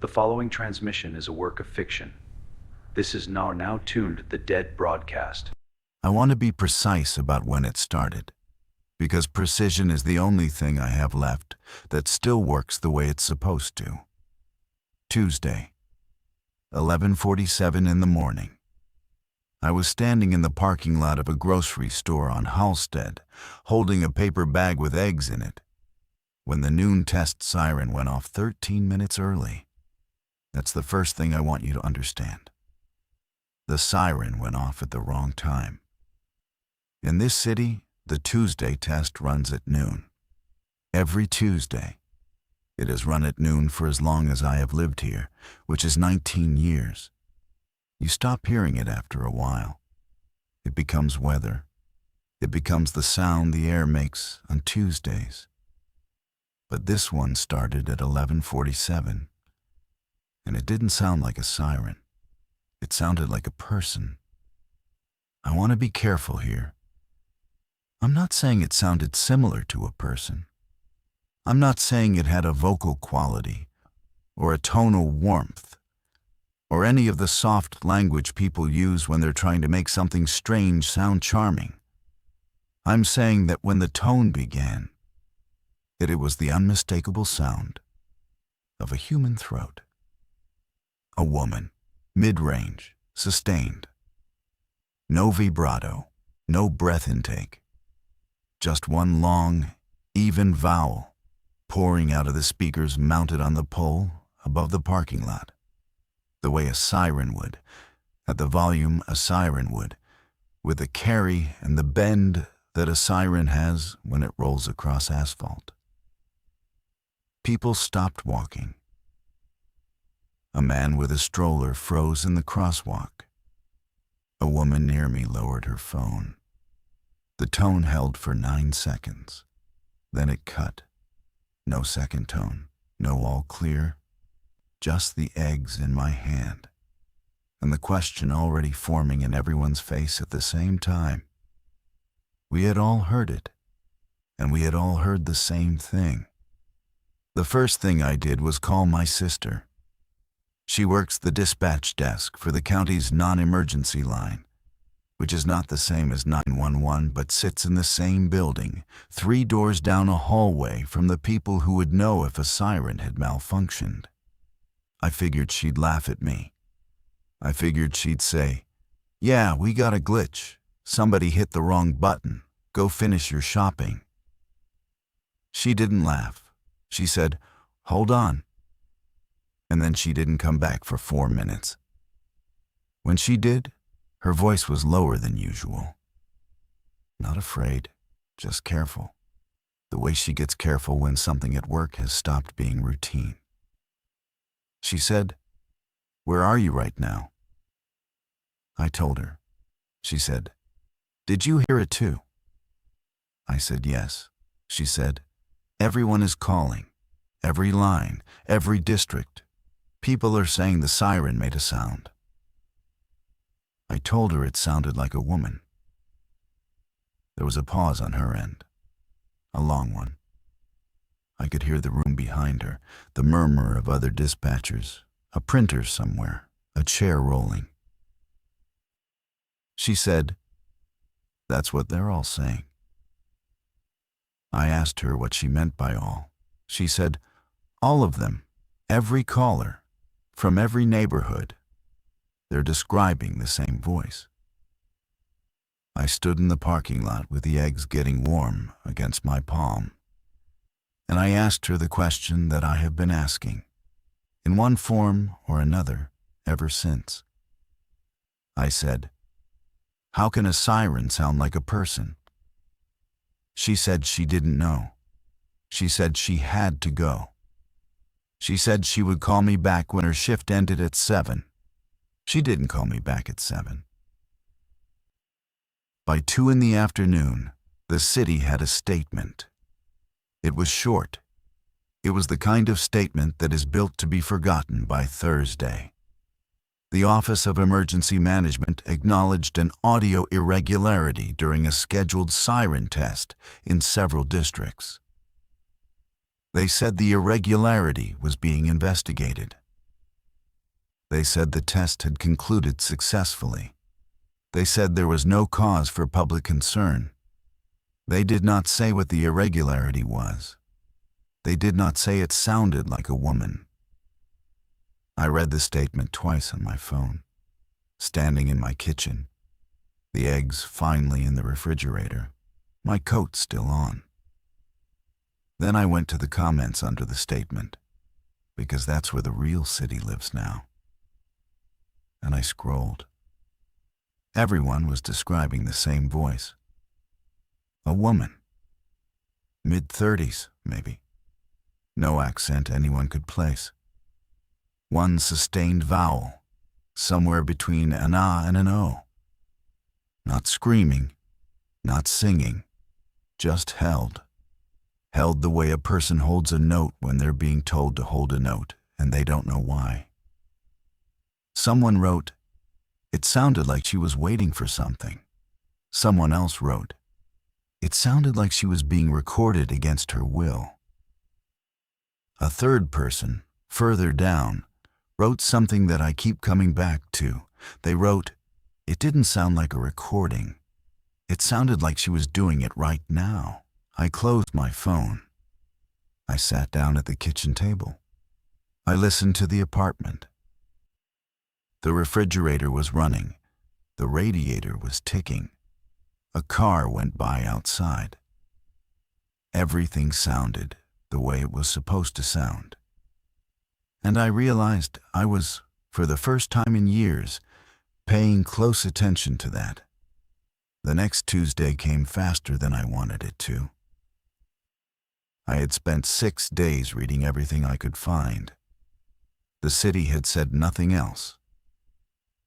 The following transmission is a work of fiction. This is now tuned the dead broadcast. I want to be precise about when it started, because precision is the only thing I have left that still works the way it's supposed to. Tuesday, 11:47 in the morning. I was standing in the parking lot of a grocery store on Halstead, holding a paper bag with eggs in it, when the noon test siren went off 13 minutes early. That's the first thing I want you to understand. The siren went off at the wrong time. In this city, the Tuesday test runs at noon. Every Tuesday. It has run at noon for as long as I have lived here, which is 19 years. You stop hearing it after a while. It becomes weather. It becomes the sound the air makes on Tuesdays. But this one started at 11:47, and it didn't sound like a siren. It sounded like a person. I want to be careful here. I'm not saying it sounded similar to a person. I'm not saying it had a vocal quality, or a tonal warmth, or any of the soft language people use when they're trying to make something strange sound charming. I'm saying that when the tone began, that it was the unmistakable sound of a human throat. A woman, mid-range, sustained. No vibrato, no breath intake. Just one long, even vowel pouring out of the speakers mounted on the pole above the parking lot, the way a siren would, at the volume a siren would, with the carry and the bend that a siren has when it rolls across asphalt. People stopped walking. A man with a stroller froze in the crosswalk. A woman near me lowered her phone. The tone held for 9 seconds. Then it cut. No second tone, no all clear, just the eggs in my hand, and the question already forming in everyone's face at the same time. We had all heard it, and we had all heard the same thing. The first thing I did was call my sister. She works the dispatch desk for the county's non-emergency line, which is not the same as 911 but sits in the same building, 3 doors down a hallway from the people who would know if a siren had malfunctioned. I figured she'd laugh at me. I figured she'd say, "Yeah, we got a glitch. Somebody hit the wrong button. Go finish your shopping." She didn't laugh. She said, "Hold on." And then she didn't come back for 4 minutes. When she did, her voice was lower than usual. Not afraid, just careful. The way she gets careful when something at work has stopped being routine. She said, "Where are you right now?" I told her. She said, "Did you hear it too?" I said, "Yes." She said, "Everyone is calling. Every line, every district. People are saying the siren made a sound." I told her it sounded like a woman. There was a pause on her end, a long one. I could hear the room behind her, the murmur of other dispatchers, a printer somewhere, a chair rolling. She said, "That's what they're all saying." I asked her what she meant by all. She said, "All of them, every caller, from every neighborhood. They're describing the same voice." I stood in the parking lot with the eggs getting warm against my palm, and I asked her the question that I have been asking, in one form or another, ever since. I said, "How can a siren sound like a person?" She said she didn't know. She said she had to go. She said she would call me back when her shift ended at 7. She didn't call me back at 7. By 2 in the afternoon, the city had a statement. It was short. It was the kind of statement that is built to be forgotten by Thursday. The Office of Emergency Management acknowledged an audio irregularity during a scheduled siren test in several districts. They said the irregularity was being investigated. They said the test had concluded successfully. They said there was no cause for public concern. They did not say what the irregularity was. They did not say it sounded like a woman. I read the statement twice on my phone, standing in my kitchen, the eggs finally in the refrigerator, my coat still on. Then I went to the comments under the statement, because that's where the real city lives now. And I scrolled. Everyone was describing the same voice. A woman. Mid-30s, maybe. No accent anyone could place. One sustained vowel, somewhere between an ah and an o. Not screaming, not singing, just held. Held the way a person holds a note when they're being told to hold a note and they don't know why. Someone wrote, "It sounded like she was waiting for something." Someone else wrote, "It sounded like she was being recorded against her will." A third person, further down, wrote something that I keep coming back to. They wrote, "It didn't sound like a recording. It sounded like she was doing it right now." I closed my phone. I sat down at the kitchen table. I listened to the apartment. The refrigerator was running. The radiator was ticking. A car went by outside. Everything sounded the way it was supposed to sound. And I realized I was, for the first time in years, paying close attention to that. The next Tuesday came faster than I wanted it to. I had spent 6 days reading everything I could find. The city had said nothing else.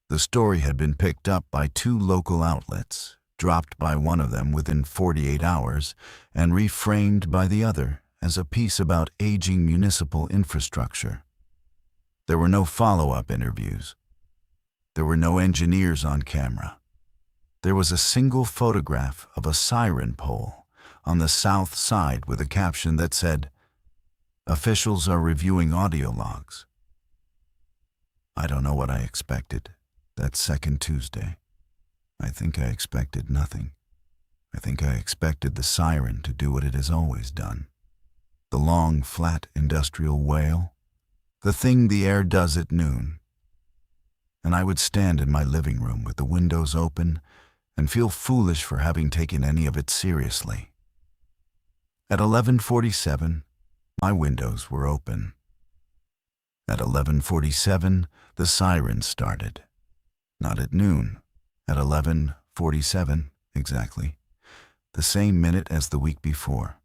The story had been picked up by 2 local outlets, dropped by one of them within 48 hours, and reframed by the other as a piece about aging municipal infrastructure. There were no follow-up interviews. There were no engineers on camera. There was a single photograph of a siren pole on the south side with a caption that said, "Officials are reviewing audio logs." I don't know what I expected that second Tuesday. I think I expected nothing. I think I expected the siren to do what it has always done. The long, flat industrial wail, the thing the air does at noon. And I would stand in my living room with the windows open and feel foolish for having taken any of it seriously. At 11:47, my windows were open. At 11:47, the siren started. Not at noon, at 11:47 exactly, the same minute as the week before.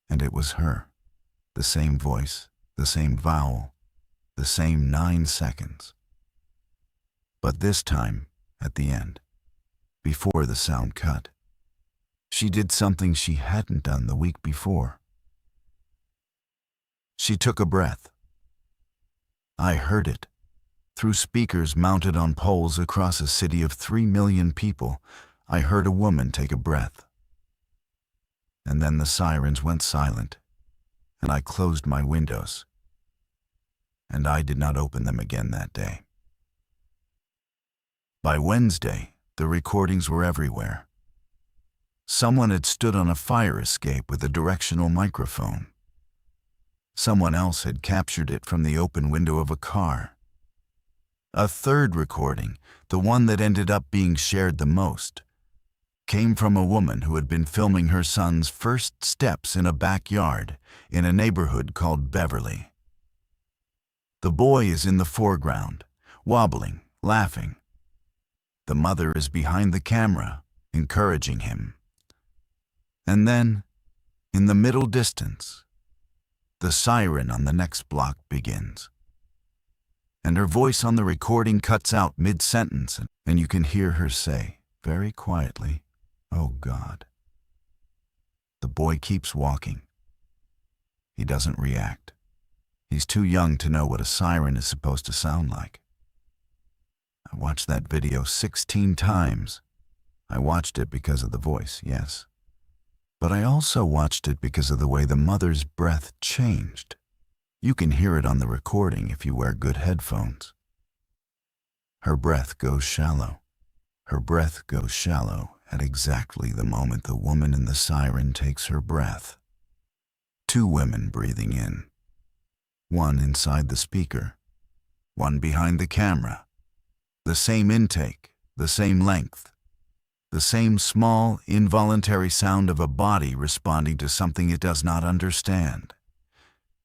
And it was her, the same voice, the same vowel, the same 9 seconds. But this time, at the end, before the sound cut, she did something she hadn't done the week before. She took a breath. I heard it. Through speakers mounted on poles across a city of 3 million people, I heard a woman take a breath. And then the sirens went silent, and I closed my windows. And I did not open them again that day. By Wednesday, the recordings were everywhere. Someone had stood on a fire escape with a directional microphone. Someone else had captured it from the open window of a car. A third recording, the one that ended up being shared the most, came from a woman who had been filming her son's first steps in a backyard in a neighborhood called Beverly. The boy is in the foreground, wobbling, laughing. The mother is behind the camera, encouraging him. And then, in the middle distance, the siren on the next block begins. And her voice on the recording cuts out mid-sentence, and you can hear her say, very quietly, "Oh God." The boy keeps walking. He doesn't react. He's too young to know what a siren is supposed to sound like. I watched that video 16 times. I watched it because of the voice, yes. But I also watched it because of the way the mother's breath changed. You can hear it on the recording if you wear good headphones. Her breath goes shallow. Her breath goes shallow at exactly the moment the woman in the siren takes her breath. Two women breathing in. One inside the speaker. One behind the camera. The same intake, the same length. The same small, involuntary sound of a body responding to something it does not understand.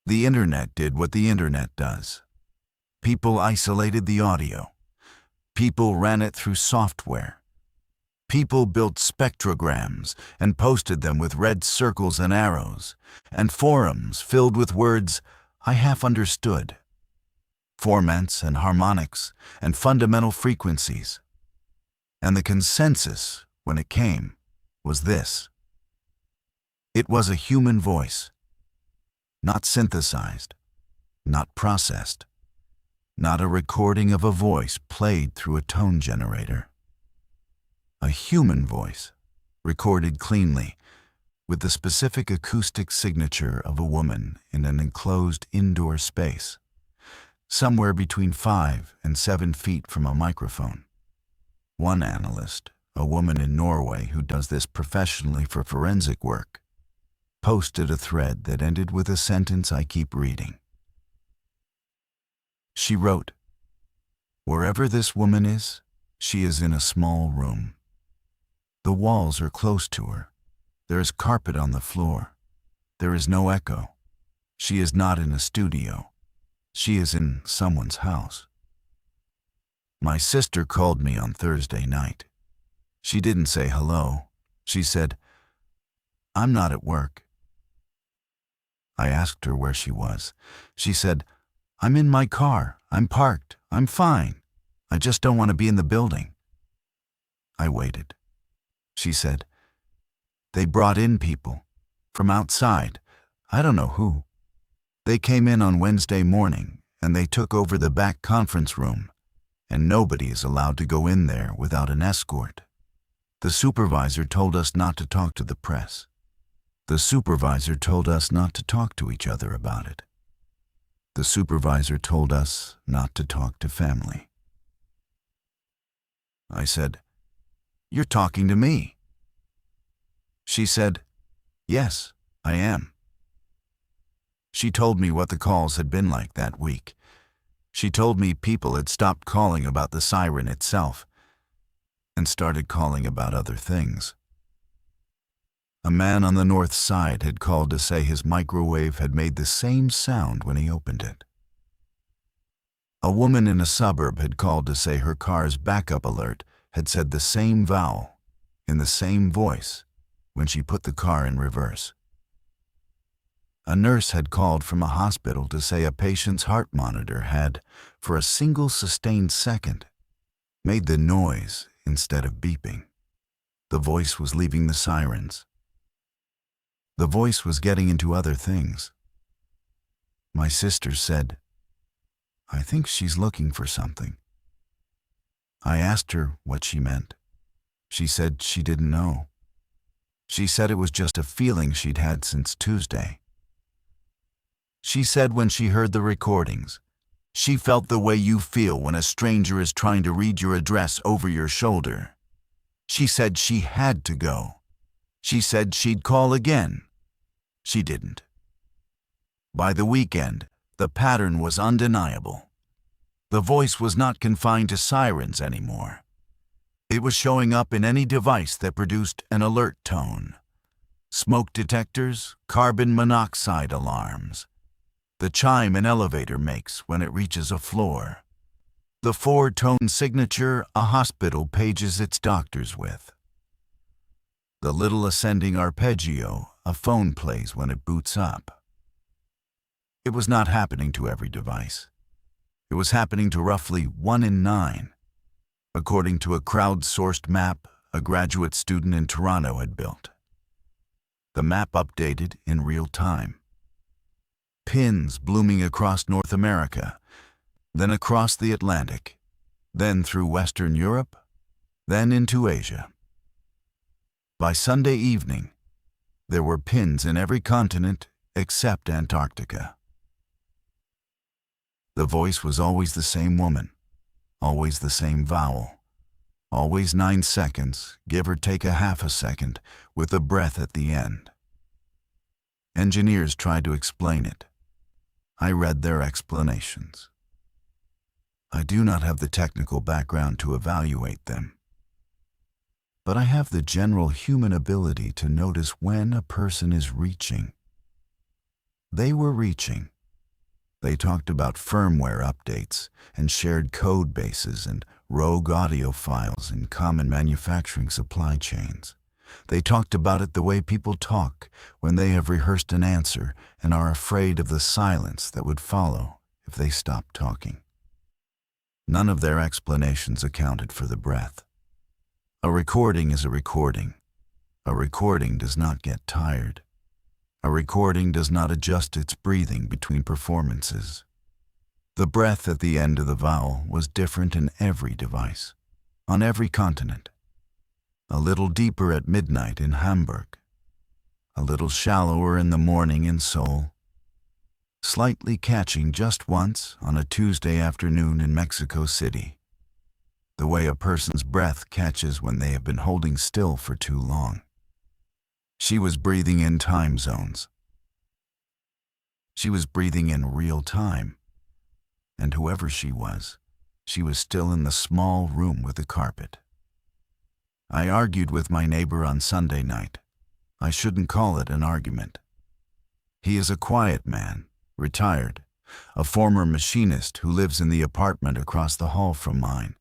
The internet did what the internet does. People isolated the audio. People ran it through software. People built spectrograms and posted them with red circles and arrows, and forums filled with words I half understood. Formants and harmonics and fundamental frequencies. And the consensus, when it came, was this. It was a human voice. Not synthesized, not processed, not a recording of a voice played through a tone generator. A human voice, recorded cleanly, with the specific acoustic signature of a woman in an enclosed indoor space, somewhere between 5 and 7 feet from a microphone. One analyst, a woman in Norway who does this professionally for forensic work, posted a thread that ended with a sentence I keep reading. She wrote, "Wherever this woman is, she is in a small room. The walls are close to her. There is carpet on the floor. There is no echo. She is not in a studio. She is in someone's house." My sister called me on Thursday night. She didn't say hello. She said, "I'm not at work." I asked her where she was. She said, "I'm in my car. I'm parked. I'm fine. I just don't want to be in the building." I waited. She said, "They brought in people. From outside. I don't know who. They came in on Wednesday morning, and they took over the back conference room, and nobody is allowed to go in there without an escort. The supervisor told us not to talk to the press. The supervisor told us not to talk to each other about it. The supervisor told us not to talk to family." I said, "You're talking to me." She said, "Yes, I am." She told me what the calls had been like that week. She told me people had stopped calling about the siren itself and started calling about other things. A man on the north side had called to say his microwave had made the same sound when he opened it. A woman in a suburb had called to say her car's backup alert had said the same vowel in the same voice when she put the car in reverse. A nurse had called from a hospital to say a patient's heart monitor had, for a single sustained second, made the noise instead of beeping. The voice was leaving the sirens. The voice was getting into other things. My sister said, "I think she's looking for something." I asked her what she meant. She said she didn't know. She said it was just a feeling she'd had since Tuesday. She said when she heard the recordings, she felt the way you feel when a stranger is trying to read your address over your shoulder. She said she had to go. She said she'd call again. She didn't. By the weekend, the pattern was undeniable. The voice was not confined to sirens anymore. It was showing up in any device that produced an alert tone. Smoke detectors, carbon monoxide alarms. The chime an elevator makes when it reaches a floor. The 4-tone signature a hospital pages its doctors with. The little ascending arpeggio a phone plays when it boots up. It was not happening to every device. It was happening to roughly 1 in 9, according to a crowdsourced map a graduate student in Toronto had built. The map updated in real time. Pins blooming across North America, then across the Atlantic, then through Western Europe, then into Asia. By Sunday evening, there were pins in every continent except Antarctica. The voice was always the same woman, always the same vowel, always 9 seconds, give or take a half a second, with a breath at the end. Engineers tried to explain it. I read their explanations. I do not have the technical background to evaluate them, but I have the general human ability to notice when a person is reaching. They were reaching. They talked about firmware updates and shared code bases and rogue audio files in common manufacturing supply chains. They talked about it the way people talk when they have rehearsed an answer and are afraid of the silence that would follow if they stopped talking. None of their explanations accounted for the breath. A recording is a recording. A recording does not get tired. A recording does not adjust its breathing between performances. The breath at the end of the vowel was different in every device, on every continent. A little deeper at midnight in Hamburg, a little shallower in the morning in Seoul, slightly catching just once on a Tuesday afternoon in Mexico City, the way a person's breath catches when they have been holding still for too long. She was breathing in time zones. She was breathing in real time, and whoever she was still in the small room with the carpet. I argued with my neighbor on Sunday night. I shouldn't call it an argument. He is a quiet man, retired, a former machinist who lives in the apartment across the hall from mine.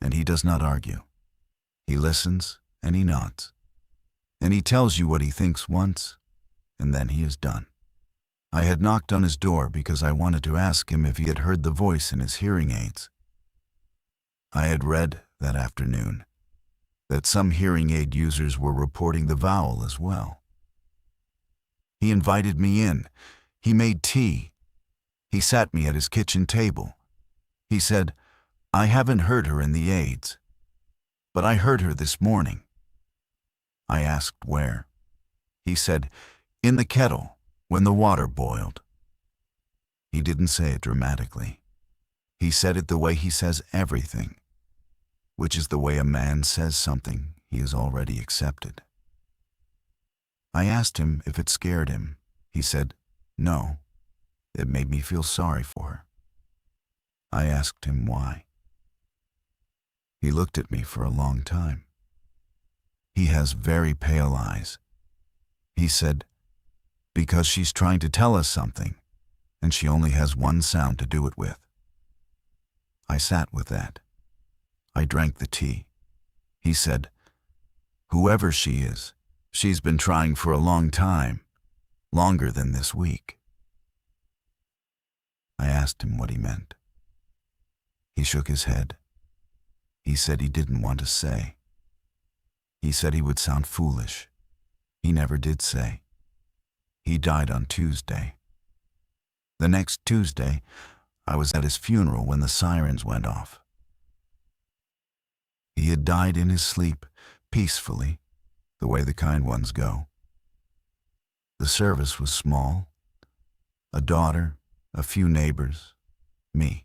And he does not argue. He listens and he nods. And he tells you what he thinks once, and then he is done. I had knocked on his door because I wanted to ask him if he had heard the voice in his hearing aids. I had read that afternoon that some hearing aid users were reporting the vowel as well. He invited me in. He made tea. He sat me at his kitchen table. He said, "I haven't heard her in the aids, but I heard her this morning." I asked where. He said, "In the kettle, when the water boiled." He didn't say it dramatically. He said it the way he says everything, which is the way a man says something he has already accepted. I asked him if it scared him. He said, "No, it made me feel sorry for her." I asked him why. He looked at me for a long time. He has very pale eyes. He said, "Because she's trying to tell us something, and she only has one sound to do it with." I sat with that. I drank the tea. He said, "Whoever she is, she's been trying for a long time, longer than this week." I asked him what he meant. He shook his head. He said he didn't want to say. He said he would sound foolish. He never did say. He died on Tuesday. The next Tuesday, I was at his funeral when the sirens went off. He had died in his sleep, peacefully, the way the kind ones go. The service was small. A daughter, a few neighbors, me.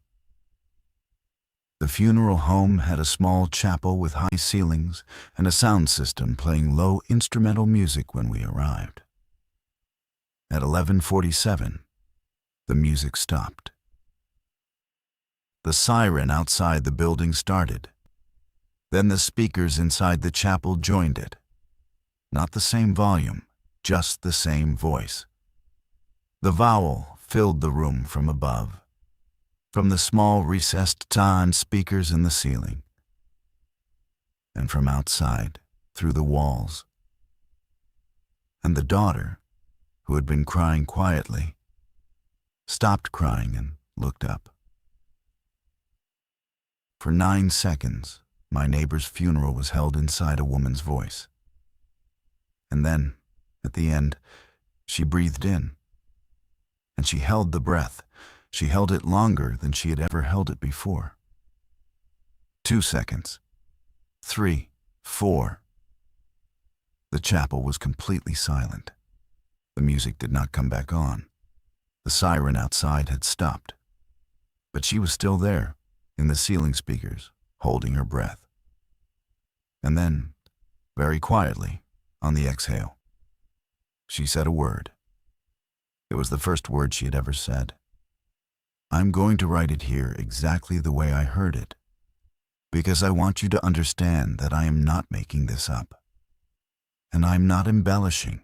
The funeral home had a small chapel with high ceilings and a sound system playing low instrumental music when we arrived. At 11:47, the music stopped. The siren outside the building started. Then the speakers inside the chapel joined it. Not the same volume, just the same voice. The vowel filled the room from above, from the small recessed tan speakers in the ceiling, and from outside, through the walls. And the daughter, who had been crying quietly, stopped crying and looked up. For 9 seconds, my neighbor's funeral was held inside a woman's voice. And then, at the end, she breathed in. And she held the breath. She held it longer than she had ever held it before. 2 seconds. 3, 4. The chapel was completely silent. The music did not come back on. The siren outside had stopped. But she was still there, in the ceiling speakers, holding her breath. And then, very quietly, on the exhale, she said a word. It was the first word she had ever said. I'm going to write it here exactly the way I heard it, because I want you to understand that I am not making this up. And I'm not embellishing.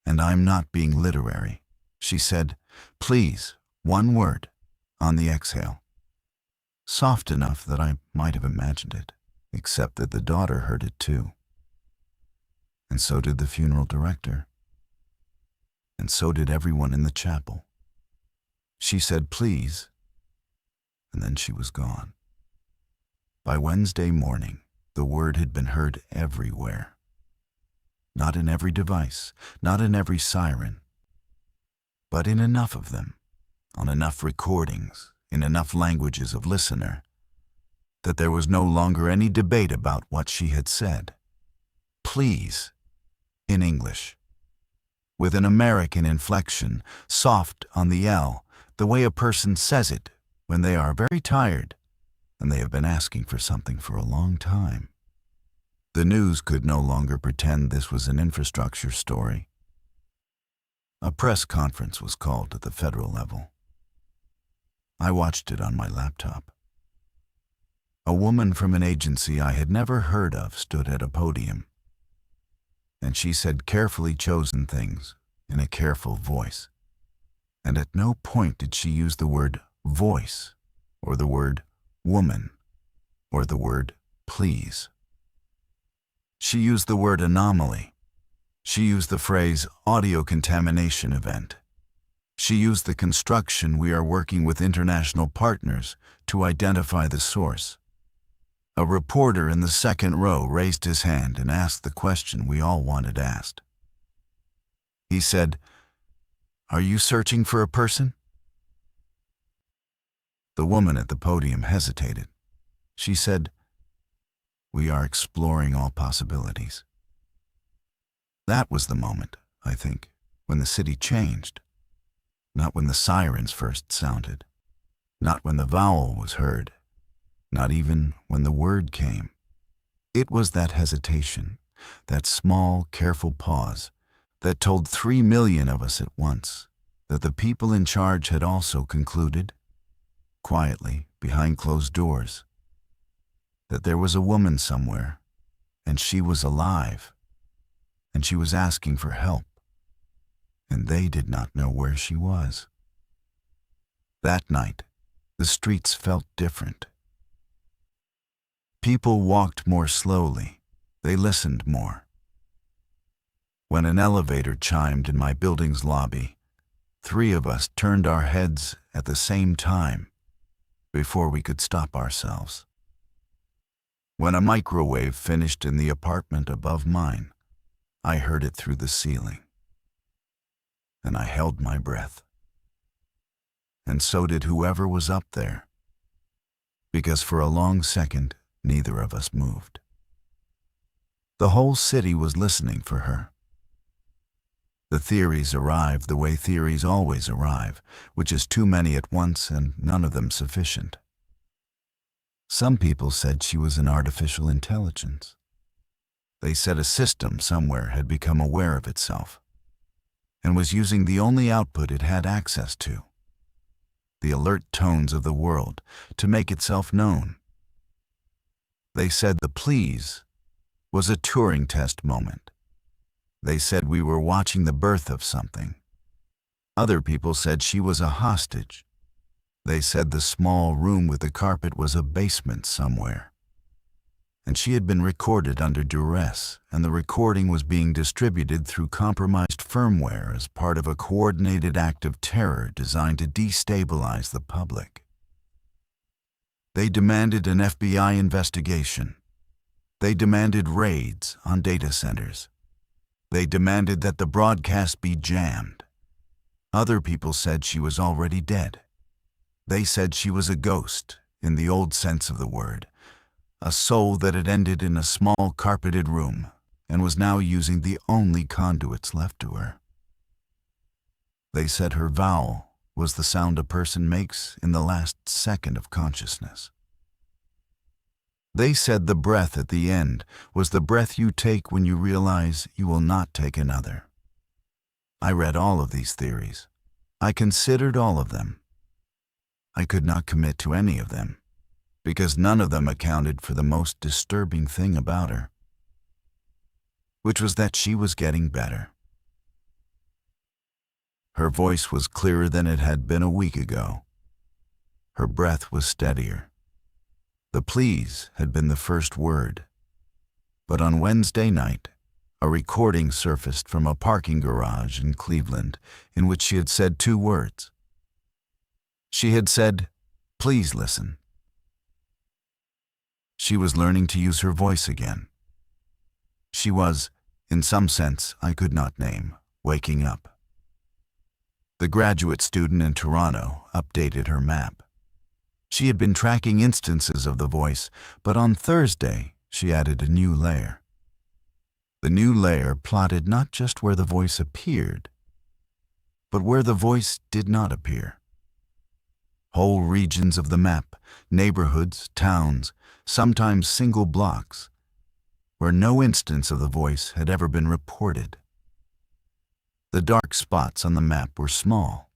And I'm not being literary. She said, please, one word, on the exhale. Soft enough that I might have imagined it, except that the daughter heard it too. And so did the funeral director. And so did everyone in the chapel. She said, please, and then she was gone. By Wednesday morning, the word had been heard everywhere. Not in every device, not in every siren, but in enough of them, on enough recordings, in enough languages of listener, that there was no longer any debate about what she had said. Please, in English, with an American inflection, soft on the L, the way a person says it when they are very tired and they have been asking for something for a long time. The news could no longer pretend this was an infrastructure story. A press conference was called at the federal level. I watched it on my laptop. A woman from an agency I had never heard of stood at a podium, and she said carefully chosen things in a careful voice. And at no point did she use the word voice, or the word woman, or the word please. She used the word anomaly. She used the phrase audio contamination event. She used the construction we are working with international partners to identify the source. A reporter in the second row raised his hand and asked the question we all wanted asked. He said, "Are you searching for a person?" The woman at the podium hesitated. She said, "We are exploring all possibilities." That was the moment, I think, when the city changed. Not when the sirens first sounded, not when the vowel was heard, not even when the word came. It was that hesitation, that small, careful pause, that told 3 million of us at once that the people in charge had also concluded, quietly, behind closed doors, that there was a woman somewhere, and she was alive, and she was asking for help, and they did not know where she was. That night, the streets felt different. People walked more slowly. They listened more. When an elevator chimed in my building's lobby, 3 of us turned our heads at the same time before we could stop ourselves. When a microwave finished in the apartment above mine, I heard it through the ceiling. And I held my breath. And so did whoever was up there, because for a long second, neither of us moved. The whole city was listening for her. The theories arrived the way theories always arrive, which is too many at once and none of them sufficient. Some people said she was an artificial intelligence. They said a system somewhere had become aware of itself and was using the only output it had access to, the alert tones of the world, to make itself known. They said the please was a Turing test moment. They said we were watching the birth of something. Other people said she was a hostage. They said the small room with the carpet was a basement somewhere. And she had been recorded under duress, and the recording was being distributed through compromised firmware as part of a coordinated act of terror designed to destabilize the public. They demanded an FBI investigation. They demanded raids on data centers. They demanded that the broadcast be jammed. Other people said she was already dead. They said she was a ghost, in the old sense of the word, a soul that had ended in a small carpeted room and was now using the only conduits left to her. They said her vowel was the sound a person makes in the last second of consciousness. They said the breath at the end was the breath you take when you realize you will not take another. I read all of these theories. I considered all of them. I could not commit to any of them, because none of them accounted for the most disturbing thing about her, which was that she was getting better. Her voice was clearer than it had been a week ago. Her breath was steadier. The please had been the first word. But on Wednesday night, a recording surfaced from a parking garage in Cleveland in which she had said 2 words. She had said, "Please listen." She was learning to use her voice again. She was, in some sense I could not name, waking up. The graduate student in Toronto updated her map. She had been tracking instances of the voice, but on Thursday she added a new layer. The new layer plotted not just where the voice appeared, but where the voice did not appear. Whole regions of the map, neighborhoods, towns, sometimes single blocks, where no instance of the voice had ever been reported. The dark spots on the map were small.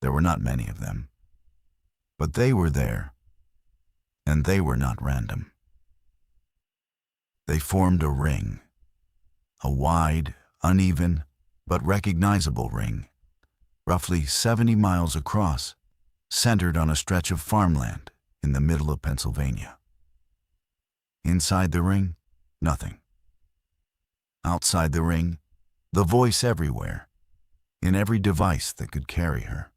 There were not many of them. But they were there, and they were not random. They formed a ring, a wide, uneven, but recognizable ring, roughly 70 miles across, centered on a stretch of farmland in the middle of Pennsylvania. Inside the ring, nothing. Outside the ring, the voice everywhere, in every device that could carry her.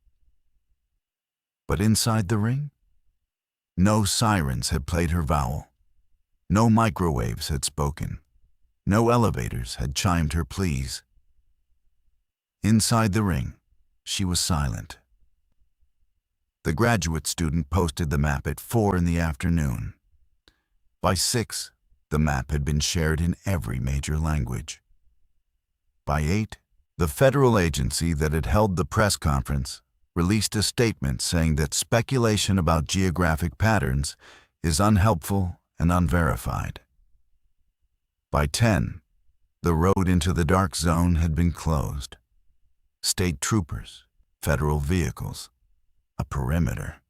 But inside the ring, no sirens had played her vowel. No microwaves had spoken. No elevators had chimed her pleas. Inside the ring, she was silent. The graduate student posted the map at 4 in the afternoon. By 6, the map had been shared in every major language. By 8, the federal agency that had held the press conference released a statement saying that speculation about geographic patterns is unhelpful and unverified. By 10, the road into the dark zone had been closed. State troopers, federal vehicles, a perimeter.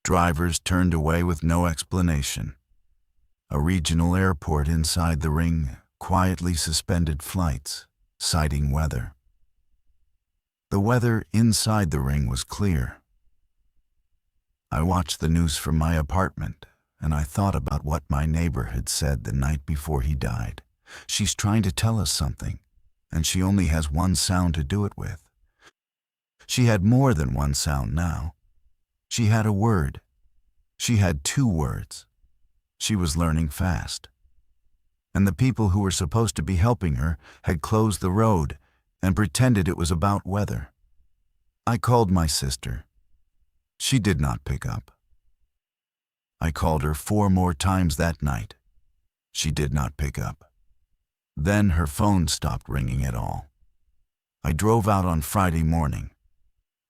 Drivers turned away with no explanation. A regional airport inside the ring quietly suspended flights, citing weather. The weather inside the ring was clear. I watched the news from my apartment, and I thought about what my neighbor had said the night before he died. She's trying to tell us something, and she only has one sound to do it with. She had more than one sound now. She had a word. She had 2 words. She was learning fast. And the people who were supposed to be helping her had closed the road and pretended it was about weather. I called my sister. She did not pick up. I called her 4 more times that night. She did not pick up. Then her phone stopped ringing at all. I drove out on Friday morning.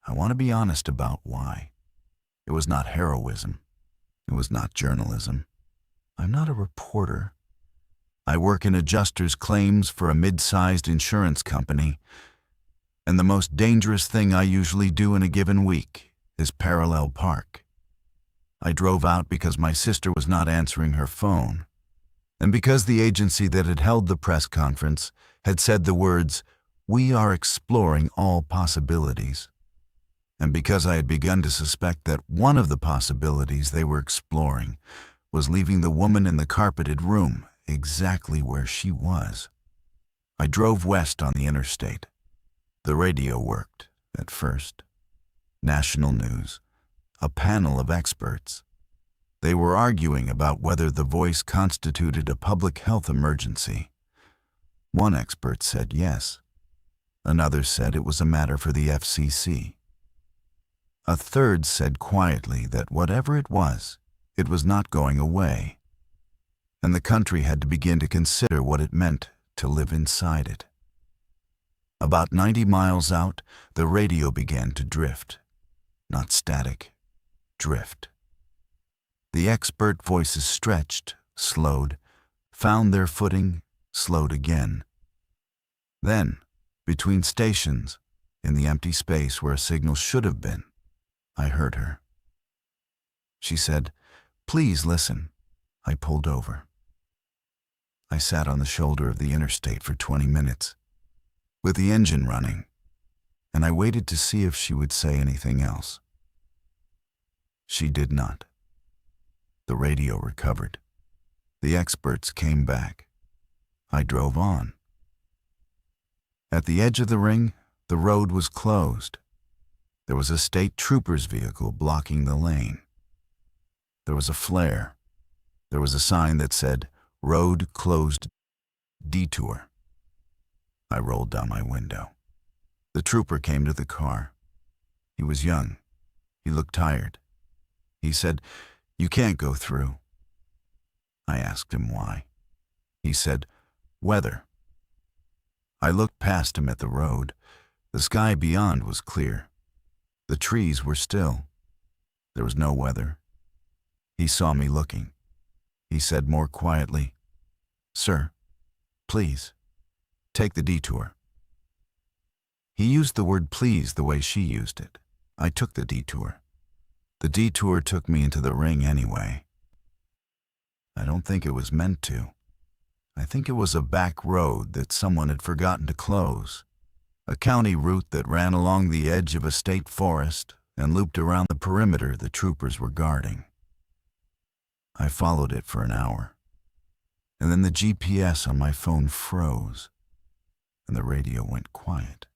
I want to be honest about why. It was not heroism. It was not journalism. I'm not a reporter. I work in adjuster's claims for a mid-sized insurance company, and the most dangerous thing I usually do in a given week is parallel park. I drove out because my sister was not answering her phone, and because the agency that had held the press conference had said the words, "We are exploring all possibilities," and because I had begun to suspect that one of the possibilities they were exploring was leaving the woman in the carpeted room exactly where she was. I drove west on the interstate. The radio worked, at first. National news. A panel of experts. They were arguing about whether the voice constituted a public health emergency. One expert said yes. Another said it was a matter for the FCC. A third said quietly that whatever it was not going away, and the country had to begin to consider what it meant to live inside it. About 90 miles out, the radio began to drift. Not static, drift. The expert voices stretched, slowed, found their footing, slowed again. Then, between stations, in the empty space where a signal should have been, I heard her. She said, "Please listen." I pulled over. I sat on the shoulder of the interstate for 20 minutes, with the engine running, and I waited to see if she would say anything else. She did not. The radio recovered. The experts came back. I drove on. At the edge of the ring, the road was closed. There was a state trooper's vehicle blocking the lane. There was a flare. There was a sign that said, "Road closed, detour." I rolled down my window. The trooper came to the car. He was young. He looked tired. He said, "You can't go through." I asked him why. He said, "Weather." I looked past him at the road. The sky beyond was clear. The trees were still. There was no weather. He saw me looking. He said more quietly, "Sir, please, take the detour." He used the word please the way she used it. I took the detour. The detour took me into the ring anyway. I don't think it was meant to. I think it was a back road that someone had forgotten to close. A county route that ran along the edge of a state forest and looped around the perimeter the troopers were guarding. I followed it for an hour, and then the GPS on my phone froze, and the radio went quiet.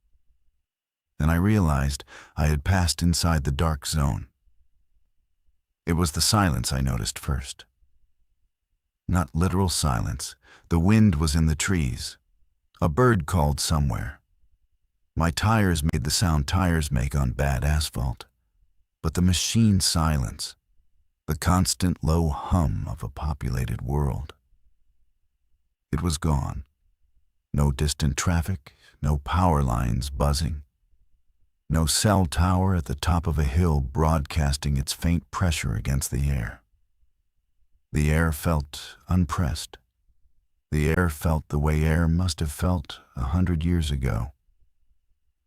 And I realized I had passed inside the dark zone. It was the silence I noticed first. Not literal silence. The wind was in the trees. A bird called somewhere. My tires made the sound tires make on bad asphalt. But the machine silence, the constant low hum of a populated world. It was gone. No distant traffic, no power lines buzzing. No cell tower at the top of a hill broadcasting its faint pressure against the air. The air felt unpressed. The air felt the way air must have felt 100 years ago,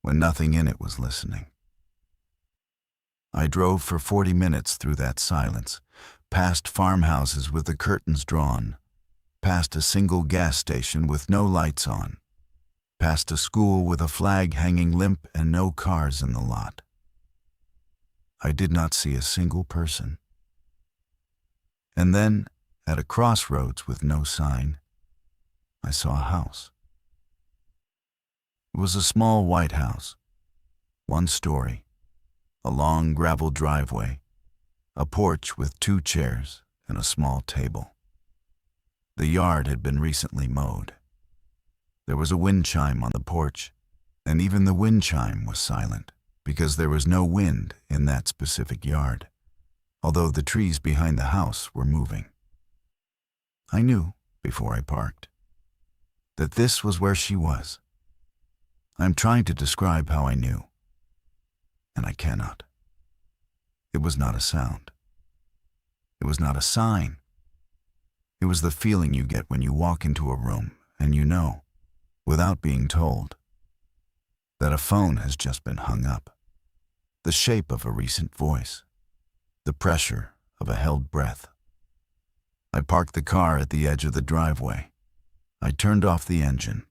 when nothing in it was listening. I drove for 40 minutes through that silence, past farmhouses with the curtains drawn, past a single gas station with no lights on, past a school with a flag hanging limp and no cars in the lot. I did not see a single person. And then, at a crossroads with no sign, I saw a house. It was a small white house, one story, a long gravel driveway, a porch with 2 chairs and a small table. The yard had been recently mowed. There was a wind chime on the porch, and even the wind chime was silent because there was no wind in that specific yard, although the trees behind the house were moving. I knew, before I parked, that this was where she was. I'm trying to describe how I knew, and I cannot. It was not a sound. It was not a sign. It was the feeling you get when you walk into a room and you know, without being told, that a phone has just been hung up. The shape of a recent voice. The pressure of a held breath. I parked the car at the edge of the driveway. I turned off the engine.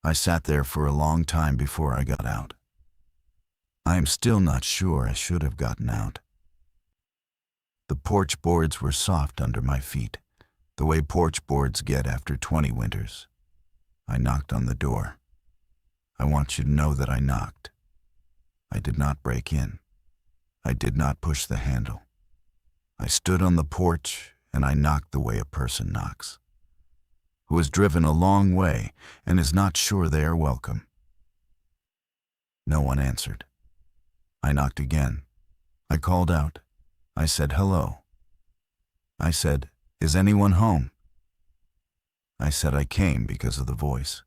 I sat there for a long time before I got out. I am still not sure I should have gotten out. The porch boards were soft under my feet, the way porch boards get after 20 winters. I knocked on the door. I want you to know that I knocked. I did not break in. I did not push the handle. I stood on the porch and I knocked the way a person knocks, who has driven a long way and is not sure they are welcome. No one answered. I knocked again. I called out. I said hello. I said, "Is anyone home?" I said I came because of the voice.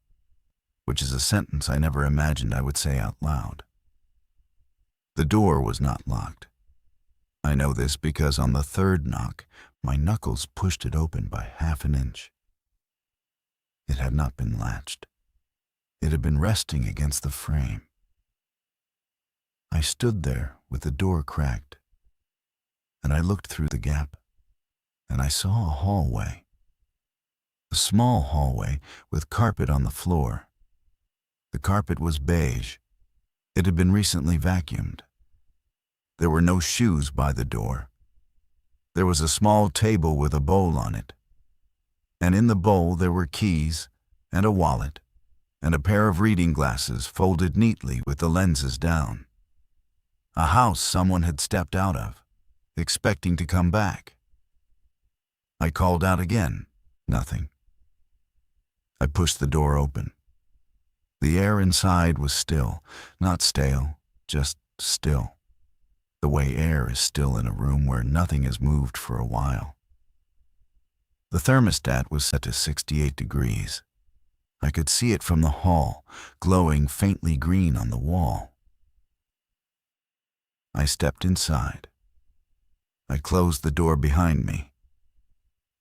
which is a sentence I never imagined I would say out loud. The door was not locked. I know this because on the third knock, my knuckles pushed it open by half an inch. It had not been latched. It had been resting against the frame. I stood there with the door cracked, and I looked through the gap, and I saw a hallway. A small hallway with carpet on the floor. The carpet was beige. It had been recently vacuumed. There were no shoes by the door. There was a small table with a bowl on it, and in the bowl there were keys and a wallet and a pair of reading glasses folded neatly with the lenses down. A house someone had stepped out of, expecting to come back. I called out again. Nothing. I pushed the door open. The air inside was still, not stale, just still. The way air is still in a room where nothing has moved for a while. The thermostat was set to 68 degrees. I could see it from the hall, glowing faintly green on the wall. I stepped inside. I closed the door behind me.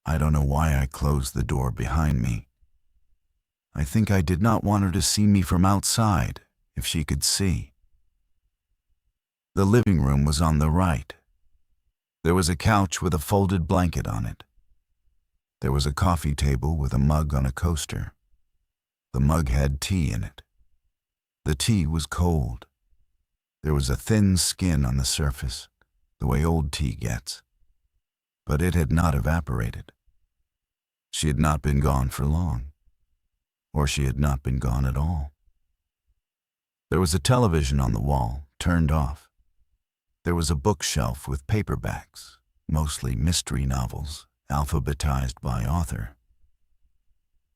I don't know why I closed the door behind me. I think I did not want her to see me from outside, if she could see. The living room was on the right. There was a couch with a folded blanket on it. There was a coffee table with a mug on a coaster. The mug had tea in it. The tea was cold. There was a thin skin on the surface, the way old tea gets. But it had not evaporated. She had not been gone for long. Or she had not been gone at all. There was a television on the wall, turned off. There was a bookshelf with paperbacks, mostly mystery novels, alphabetized by author.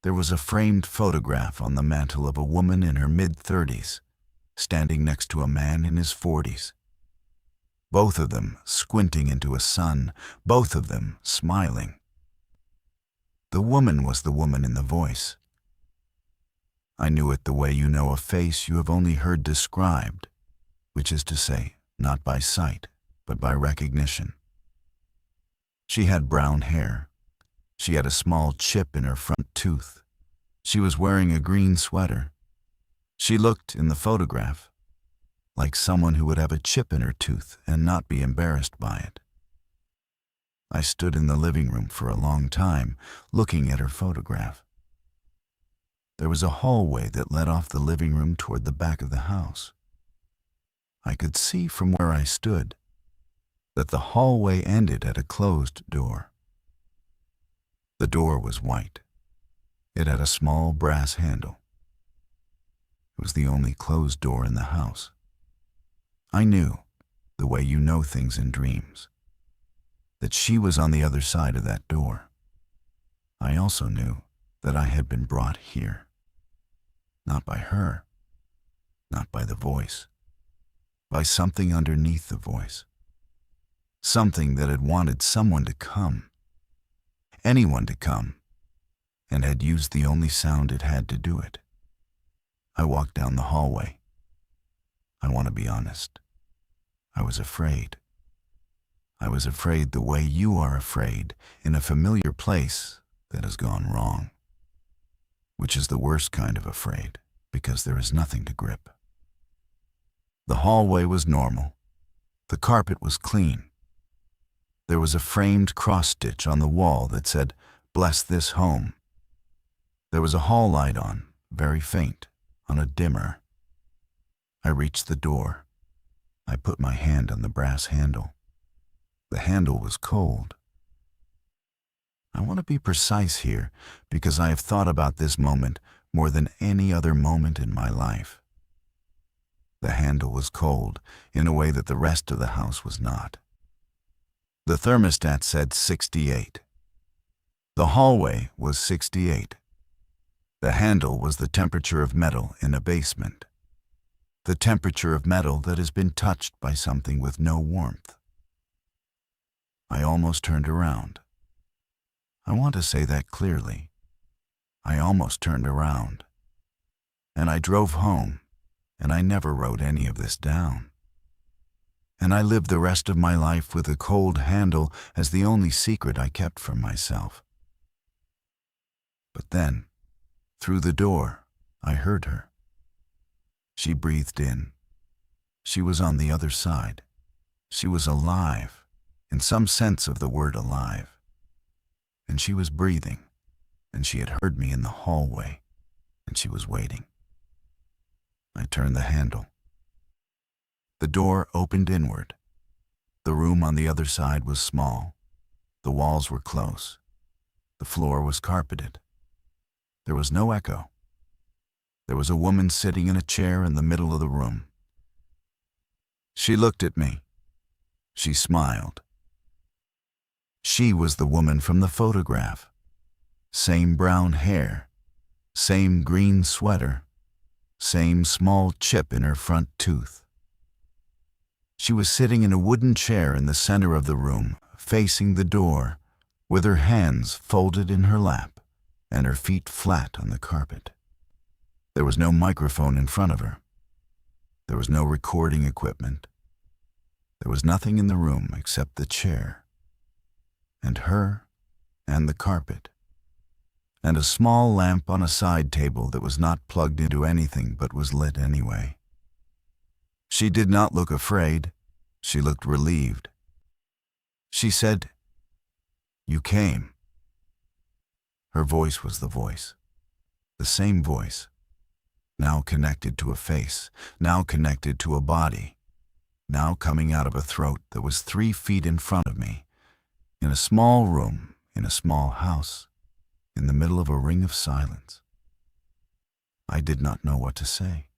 There was a framed photograph on the mantel of a woman in her mid-30s, standing next to a man in his 40s. Both of them squinting into a sun, both of them smiling. The woman was the woman in the voice. I knew it the way you know a face you have only heard described, which is to say, not by sight, but by recognition. She had brown hair. She had a small chip in her front tooth. She was wearing a green sweater. She looked, in the photograph, like someone who would have a chip in her tooth and not be embarrassed by it. I stood in the living room for a long time, looking at her photograph. There was a hallway that led off the living room toward the back of the house. I could see from where I stood that the hallway ended at a closed door. The door was white. It had a small brass handle. It was the only closed door in the house. I knew, the way you know things in dreams, that she was on the other side of that door. I also knew that I had been brought here. Not by her, not by the voice, by something underneath the voice. Something that had wanted someone to come, anyone to come, and had used the only sound it had to do it. I walked down the hallway. I want to be honest. I was afraid. I was afraid the way you are afraid in a familiar place that has gone wrong. Which is the worst kind of afraid, because there is nothing to grip. The hallway was normal. The carpet was clean. There was a framed cross-stitch on the wall that said, "Bless this home." There was a hall light on, very faint, on a dimmer. I reached the door. I put my hand on the brass handle. The handle was cold. I want to be precise here because I have thought about this moment more than any other moment in my life. The handle was cold in a way that the rest of the house was not. The thermostat said 68. The hallway was 68. The handle was the temperature of metal in a basement. The temperature of metal that has been touched by something with no warmth. I almost turned around. I want to say that clearly. I almost turned around. and I drove home, and I never wrote any of this down. And I lived the rest of my life with a cold handle as the only secret I kept from myself. But then, through the door, I heard her. She breathed in. She was on the other side. She was alive, in some sense of the word alive. And she was breathing, and she had heard me in the hallway, and she was waiting. I turned the handle. The door opened inward. The room on the other side was small. The walls were close. The floor was carpeted. There was no echo. There was a woman sitting in a chair in the middle of the room. She looked at me. She smiled. She was the woman from the photograph. Same brown hair, same green sweater, same small chip in her front tooth. She was sitting in a wooden chair in the center of the room, facing the door, with her hands folded in her lap and her feet flat on the carpet. There was no microphone in front of her. There was no recording equipment. There was nothing in the room except the chair, and her, and the carpet, and a small lamp on a side table that was not plugged into anything but was lit anyway. She did not look afraid. She looked relieved. She said, "You came." Her voice was the voice, the same voice, now connected to a face, now connected to a body, now coming out of a throat that was 3 feet in front of me, in a small room, in a small house, in the middle of a ring of silence. I did not know what to say.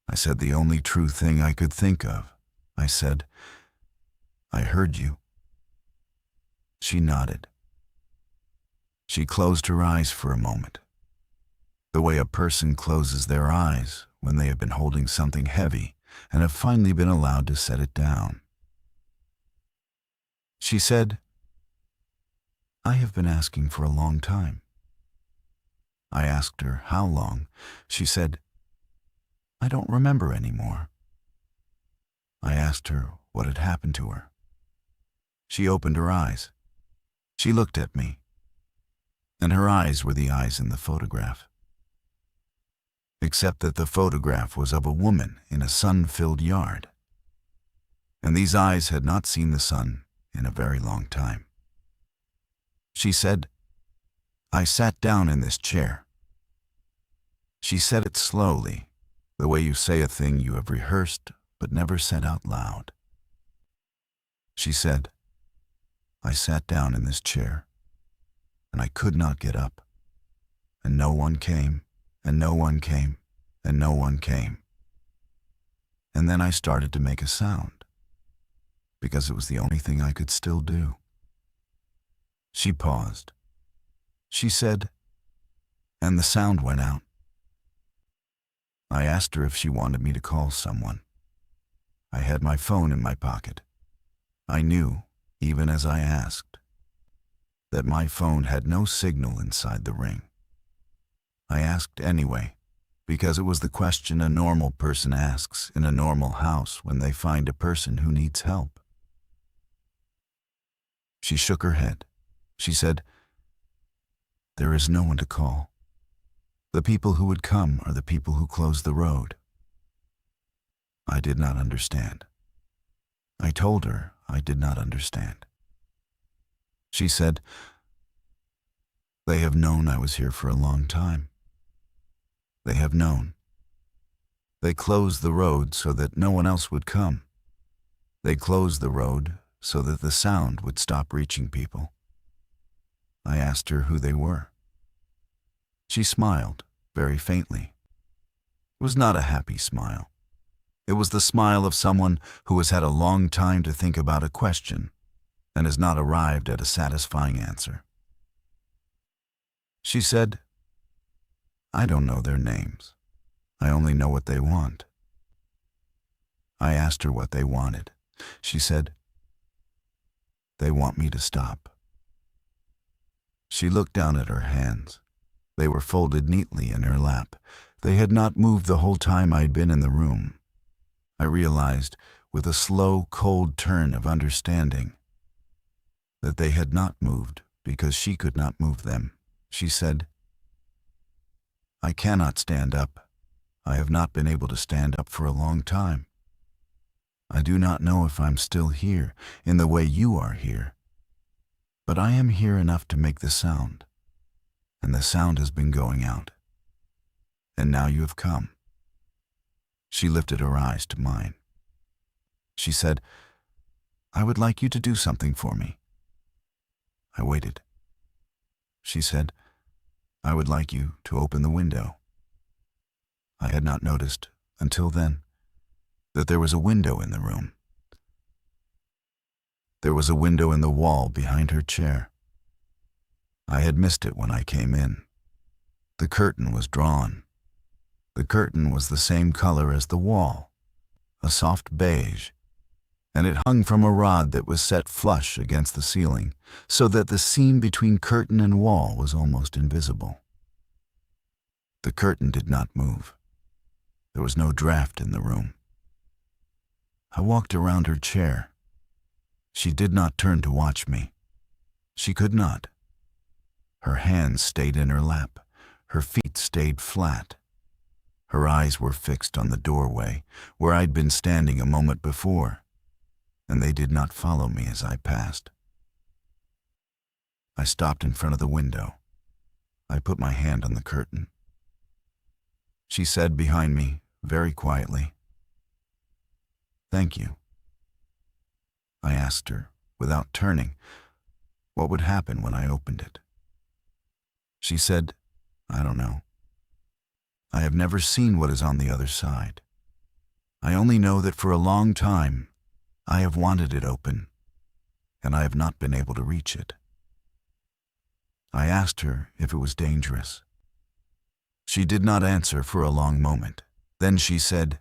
I said the only true thing I could think of. I said, "I heard you." She nodded. She closed her eyes for a moment, the way a person closes their eyes when they have been holding something heavy and have finally been allowed to set it down. She said, "I have been asking for a long time." I asked her how long. She said, "I don't remember anymore." I asked her what had happened to her. She opened her eyes. She looked at me, and her eyes were the eyes in the photograph. Except that the photograph was of a woman in a sun-filled yard, and these eyes had not seen the sun in a very long time. She said, "I sat down in this chair." She said it slowly, the way you say a thing you have rehearsed but never said out loud. She said, "I sat down in this chair, and I could not get up, and no one came, and no one came, and no one came. And then I started to make a sound, because it was the only thing I could still do." She paused. She said, "And the sound went out." I asked her if she wanted me to call someone. I had my phone in my pocket. I knew, even as I asked, that my phone had no signal inside the ring. I asked anyway, because it was the question a normal person asks in a normal house when they find a person who needs help. She shook her head. She said, "There is no one to call. The people who would come are the people who close the road." I did not understand. I told her I did not understand. She said, "They have known I was here for a long time. They have known. They closed the road so that no one else would come. They closed the road so that the sound would stop reaching people." I asked her who they were. She smiled, very faintly. It was not a happy smile. It was the smile of someone who has had a long time to think about a question and has not arrived at a satisfying answer. She said, "I don't know their names. I only know what they want." I asked her what they wanted. She said, "They want me to stop." She looked down at her hands. They were folded neatly in her lap, They had not moved the whole time I'd been in the room. I realized, with a slow, cold turn of understanding, that they had not moved because she could not move them. She said, "I cannot stand up. I have not been able to stand up for a long time. I do not know if I'm still here in the way you are here, but I am here enough to make the sound, and the sound has been going out. And now you have come." She lifted her eyes to mine. She said, "I would like you to do something for me." I waited. She said, "I would like you to open the window." I had not noticed, until then, that there was a window in the room. There was a window in the wall behind her chair. I had missed it when I came in. The curtain was drawn. The curtain was the same color as the wall, a soft beige, and it hung from a rod that was set flush against the ceiling, so that the seam between curtain and wall was almost invisible. The curtain did not move. There was no draft in the room. I walked around her chair. She did not turn to watch me. She could not. Her hands stayed in her lap. Her feet stayed flat. Her eyes were fixed on the doorway, where I'd been standing a moment before, and they did not follow me as I passed. I stopped in front of the window. I put my hand on the curtain. She said behind me, very quietly, "Thank you." I asked her, without turning, what would happen when I opened it. She said, "I don't know. I have never seen what is on the other side. I only know that for a long time I have wanted it open, and I have not been able to reach it." I asked her if it was dangerous. She did not answer for a long moment. Then she said,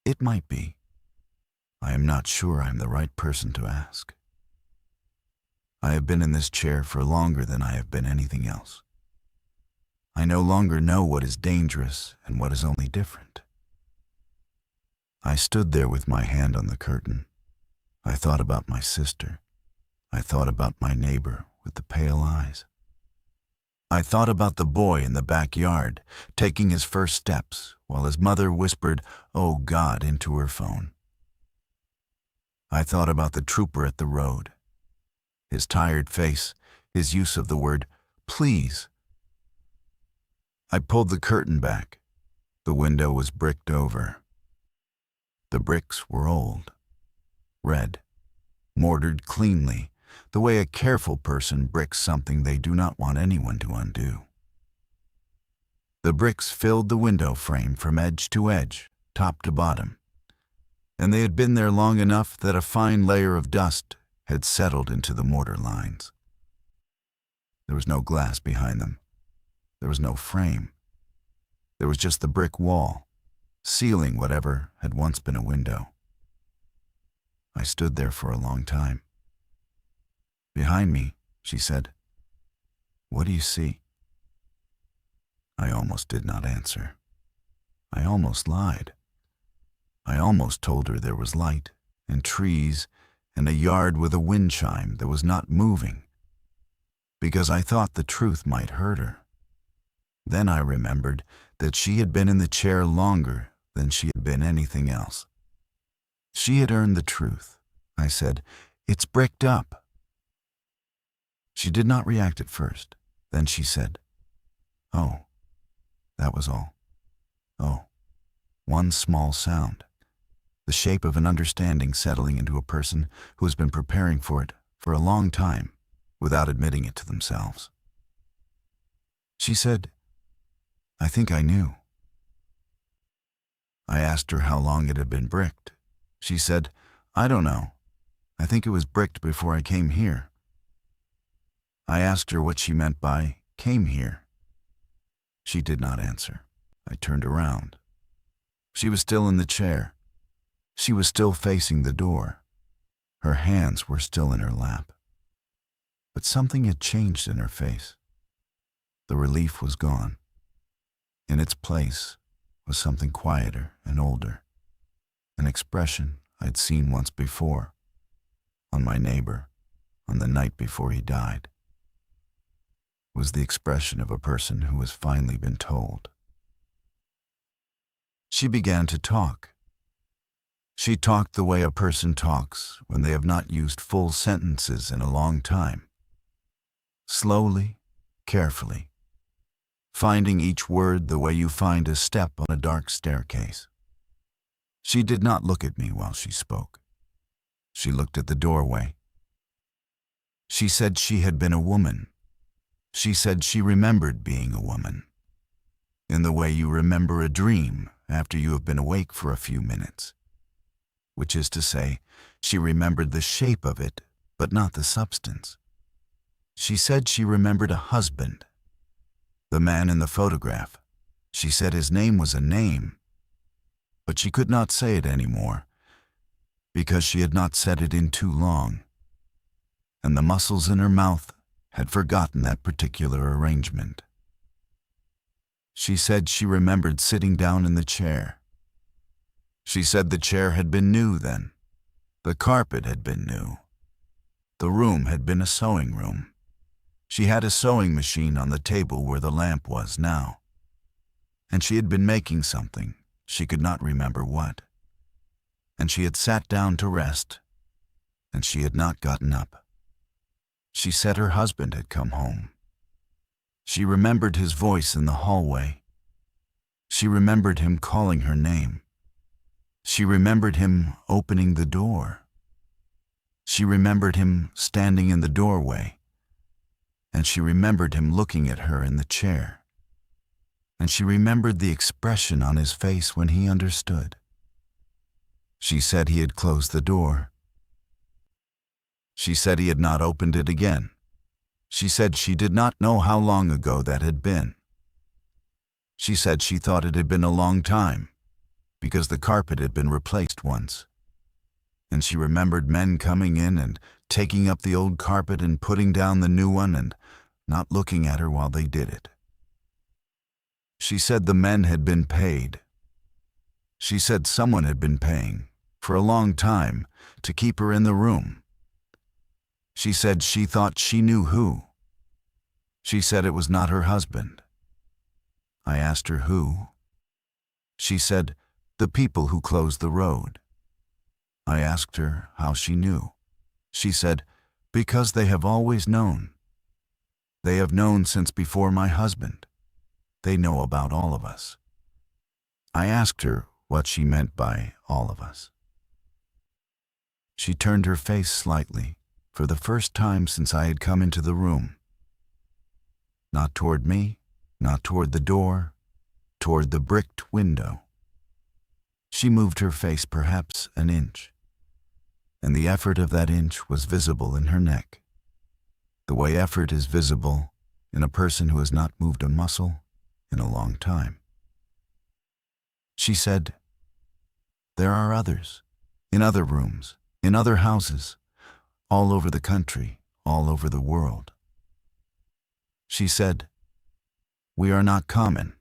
"It might be. I am not sure I am the right person to ask. I have been in this chair for longer than I have been anything else. I no longer know what is dangerous and what is only different." I stood there with my hand on the curtain. I thought about my sister. I thought about my neighbor with the pale eyes. I thought about the boy in the backyard, taking his first steps, while his mother whispered, "Oh God," into her phone. I thought about the trooper at the road, his tired face, his use of the word, "please." I pulled the curtain back. The window was bricked over. The bricks were old, red, mortared cleanly, the way a careful person bricks something they do not want anyone to undo. The bricks filled the window frame from edge to edge, top to bottom, and they had been there long enough that a fine layer of dust had settled into the mortar lines. There was no glass behind them. There was no frame. There was just the brick wall, sealing whatever had once been a window. I stood there for a long time. "Behind me," she said, "what do you see?" I almost did not answer. I almost lied. I almost told her there was light and trees and a yard with a wind chime that was not moving, because I thought the truth might hurt her. Then I remembered that she had been in the chair longer than she had been anything else. She had earned the truth. I said, "It's bricked up." She did not react at first. Then she said, "Oh." That was all. Oh. One small sound. The shape of an understanding settling into a person who has been preparing for it for a long time without admitting it to themselves. She said, "I think I knew." I asked her how long it had been bricked. She said, "I don't know. I think it was bricked before I came here." I asked her what she meant by "came here." She did not answer. I turned around. She was still in the chair. She was still facing the door. Her hands were still in her lap. But something had changed in her face. The relief was gone. In its place was something quieter and older, an expression I'd seen once before, on my neighbor, on the night before he died. It was the expression of a person who has finally been told. She began to talk. She talked the way a person talks when they have not used full sentences in a long time. Slowly, carefully, finding each word the way you find a step on a dark staircase. She did not look at me while she spoke. She looked at the doorway. She said she had been a woman. She said she remembered being a woman, in the way you remember a dream after you have been awake for a few minutes. Which is to say, she remembered the shape of it, but not the substance. She said she remembered a husband, the man in the photograph. She said his name was a name, but she could not say it anymore, because she had not said it in too long, and the muscles in her mouth had forgotten that particular arrangement. She said she remembered sitting down in the chair. She said the chair had been new then. The carpet had been new. The room had been a sewing room. She had a sewing machine on the table where the lamp was now. And she had been making something, she could not remember what. And she had sat down to rest, and she had not gotten up. She said her husband had come home. She remembered his voice in the hallway. She remembered him calling her name. She remembered him opening the door. She remembered him standing in the doorway. And she remembered him looking at her in the chair. And she remembered the expression on his face when he understood. She said he had closed the door. She said he had not opened it again. She said she did not know how long ago that had been. She said she thought it had been a long time, because the carpet had been replaced once. And she remembered men coming in and taking up the old carpet and putting down the new one and not looking at her while they did it. She said the men had been paid. She said someone had been paying, for a long time, to keep her in the room. She said she thought she knew who. She said it was not her husband. I asked her who. She said, the people who closed the road. I asked her how she knew. She said, because they have always known. They have known since before my husband. They know about all of us. I asked her what she meant by all of us. She turned her face slightly, for the first time since I had come into the room. Not toward me, not toward the door, toward the bricked window. She moved her face perhaps an inch, and the effort of that inch was visible in her neck, the way effort is visible in a person who has not moved a muscle in a long time. She said, there are others, in other rooms, in other houses, all over the country, all over the world. She said, we are not common,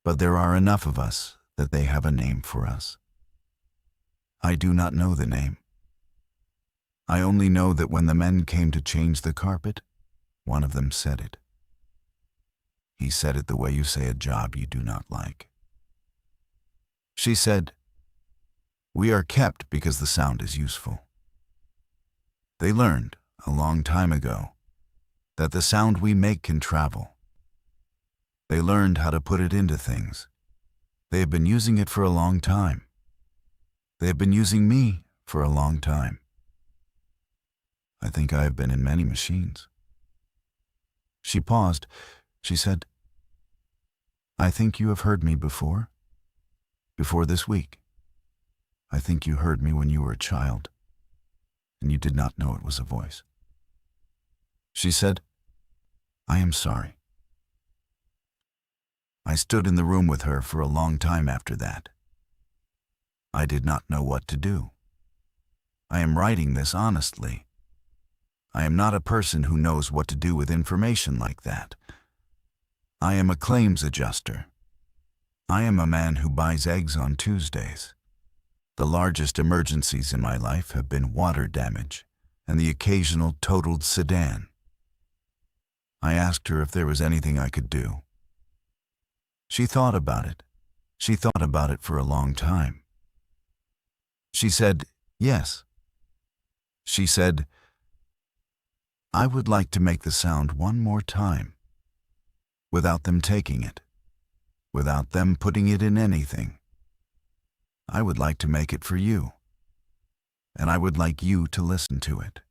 but there are enough of us that they have a name for us. I do not know the name. I only know that when the men came to change the carpet, one of them said it. He said it the way you say a job you do not like. She said, we are kept because the sound is useful. They learned, a long time ago, that the sound we make can travel. They learned how to put it into things. They have been using it for a long time. They have been using me for a long time. I think I have been in many machines. She paused. She said, I think you have heard me before. Before this week. I think you heard me when you were a child, and you did not know it was a voice. She said, I am sorry. I stood in the room with her for a long time after that. I did not know what to do. I am writing this honestly. I am not a person who knows what to do with information like that. I am a claims adjuster. I am a man who buys eggs on Tuesdays. The largest emergencies in my life have been water damage and the occasional totaled sedan. I asked her if there was anything I could do. She thought about it. She thought about it for a long time. She said, yes. She said, I would like to make the sound one more time, without them taking it, without them putting it in anything. I would like to make it for you, and I would like you to listen to it.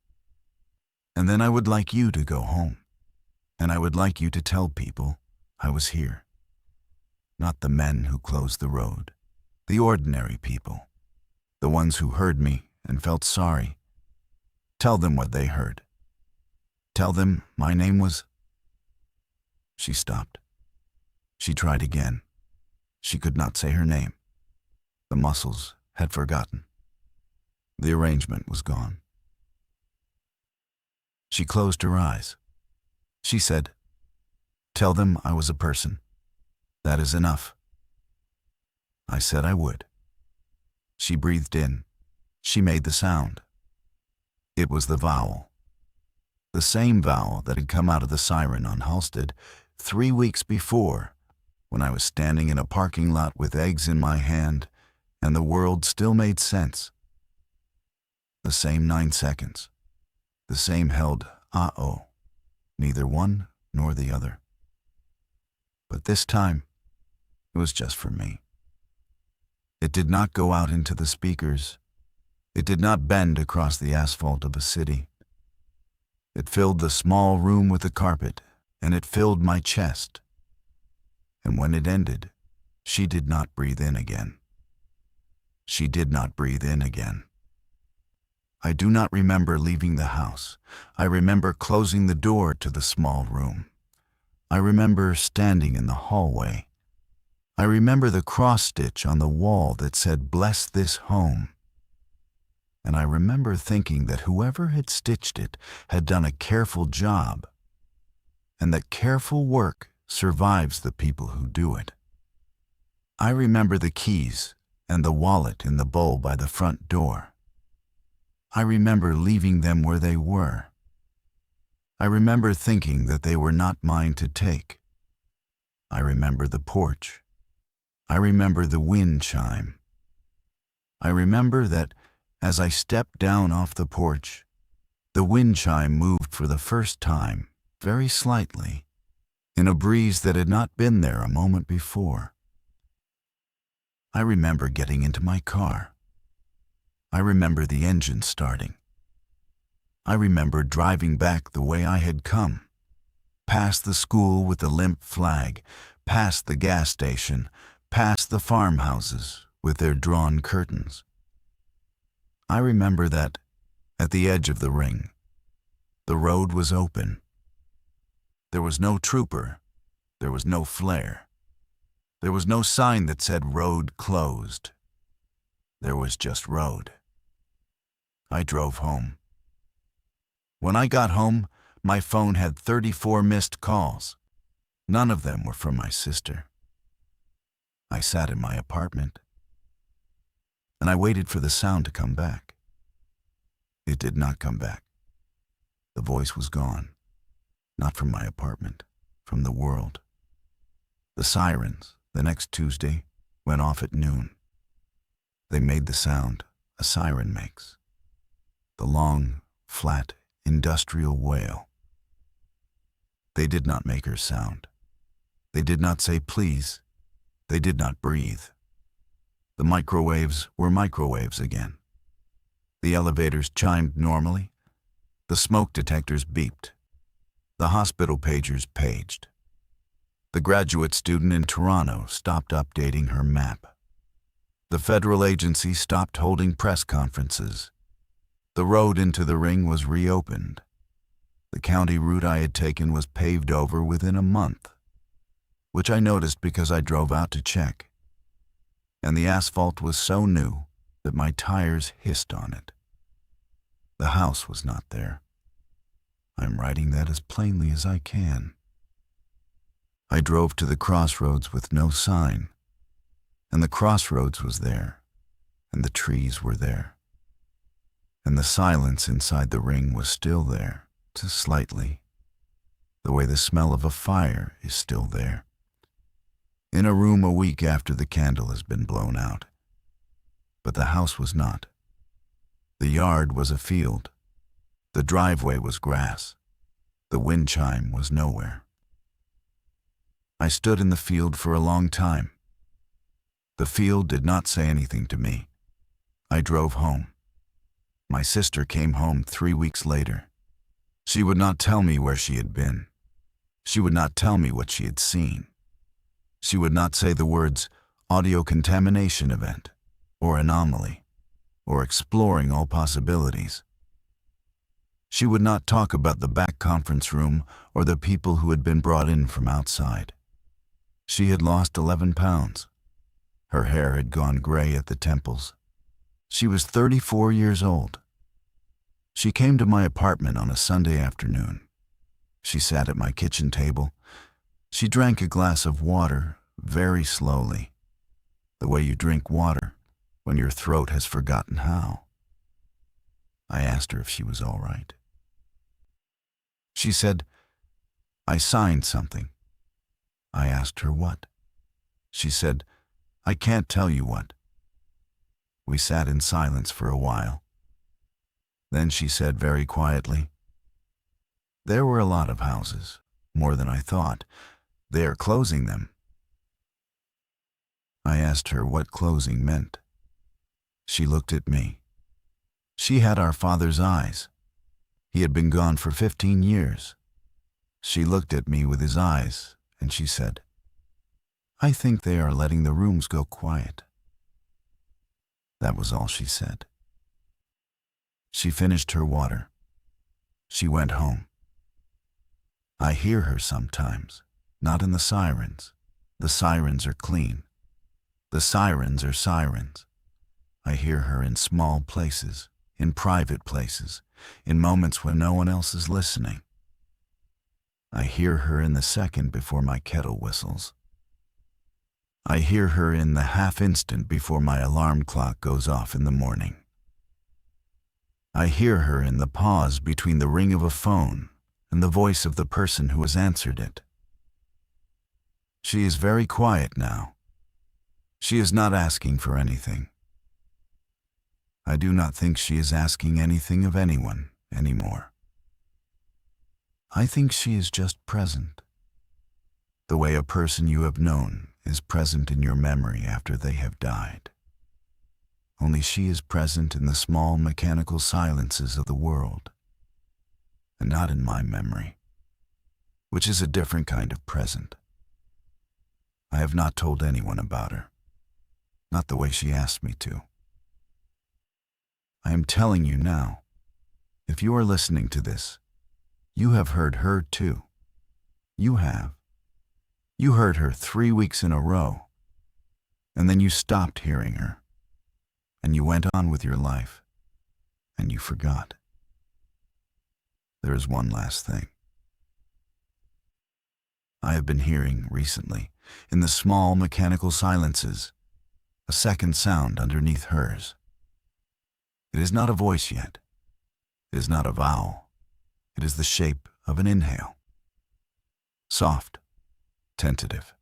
And then I would like you to go home, and I would like you to tell people I was here. Not the men who closed the road, the ordinary people, the ones who heard me and felt sorry. Tell them what they heard. Tell them my name was... She stopped. She tried again. She could not say her name. The muscles had forgotten. The arrangement was gone. She closed her eyes. She said, tell them I was a person. That is enough. I said I would. She breathed in. She made the sound. It was the vowel. The same vowel that had come out of the Siren on Halstead 3 weeks before, when I was standing in a parking lot with eggs in my hand and the world still made sense. The same 9 seconds. The same held ah-oh, neither one nor the other. But this time, it was just for me. It did not go out into the speakers. It did not bend across the asphalt of a city. It filled the small room with a carpet, and it filled my chest. And when it ended, she did not breathe in again. She did not breathe in again. I do not remember leaving the house. I remember closing the door to the small room. I remember standing in the hallway. I remember the cross-stitch on the wall that said, "Bless this home." And I remember thinking that whoever had stitched it had done a careful job, and that careful work survives the people who do it. I remember the keys and the wallet in the bowl by the front door. I remember leaving them where they were. I remember thinking that they were not mine to take. I remember the porch. I remember the wind chime. I remember that as I stepped down off the porch, the wind chime moved for the first time, very slightly, in a breeze that had not been there a moment before. I remember getting into my car. I remember the engine starting. I remember driving back the way I had come, past the school with the limp flag, past the gas station, past the farmhouses with their drawn curtains. I remember that, at the edge of the ring, the road was open. There was no trooper. There was no flare. There was no sign that said road closed. There was just road. I drove home. When I got home, my phone had 34 missed calls. None of them were from my sister. I sat in my apartment, and I waited for the sound to come back. It did not come back. The voice was gone, not from my apartment, from the world. The sirens, the next Tuesday, went off at noon. They made the sound a siren makes, the long, flat, industrial wail. They did not make her sound. They did not say please. They did not breathe. The microwaves were microwaves again. The elevators chimed normally. The smoke detectors beeped. The hospital pagers paged. The graduate student in Toronto stopped updating her map. The federal agency stopped holding press conferences. The road into the ring was reopened. The county route I had taken was paved over within a month, which I noticed because I drove out to check. And the asphalt was so new that my tires hissed on it. The house was not there. I'm writing that as plainly as I can. I drove to the crossroads with no sign, and the crossroads was there, and the trees were there, and the silence inside the ring was still there, just slightly, the way the smell of a fire is still there, in a room a week after the candle has been blown out. But the house was not. The yard was a field. The driveway was grass. The wind chime was nowhere. I stood in the field for a long time. The field did not say anything to me. I drove home. My sister came home 3 weeks later. She would not tell me where she had been. She would not tell me what she had seen. She would not say the words audio contamination event, or anomaly, or exploring all possibilities. She would not talk about the back conference room or the people who had been brought in from outside. She had lost 11 pounds. Her hair had gone gray at the temples. She was 34 years old. She came to my apartment on a Sunday afternoon. She sat at my kitchen table. She drank a glass of water very slowly, the way you drink water when your throat has forgotten how. I asked her if she was all right. She said, "I signed something." I asked her what. She said, "I can't tell you what." We sat in silence for a while. Then she said very quietly, "There were a lot of houses, more than I thought. They are closing them." I asked her what closing meant. She looked at me. She had our father's eyes. He had been gone for 15 years. She looked at me with his eyes, and she said, "I think they are letting the rooms go quiet." That was all she said. She finished her water. She went home. I hear her sometimes, not in the sirens. The sirens are clean. The sirens are sirens. I hear her in small places, in private places, in moments when no one else is listening. I hear her in the second before my kettle whistles. I hear her in the half instant before my alarm clock goes off in the morning. I hear her in the pause between the ring of a phone and the voice of the person who has answered it. She is very quiet now. She is not asking for anything. I do not think she is asking anything of anyone anymore. I think she is just present, the way a person you have known is present in your memory after they have died. Only she is present in the small mechanical silences of the world, and not in my memory, which is a different kind of present. I have not told anyone about her, not the way she asked me to. I am telling you now, if you are listening to this, you have heard her too. You have. You heard her 3 weeks in a row, and then you stopped hearing her, and you went on with your life, and you forgot. There is one last thing. I have been hearing recently, in the small mechanical silences, a second sound underneath hers. It is not a voice yet. It is not a vowel. It is the shape of an inhale. Soft, tentative.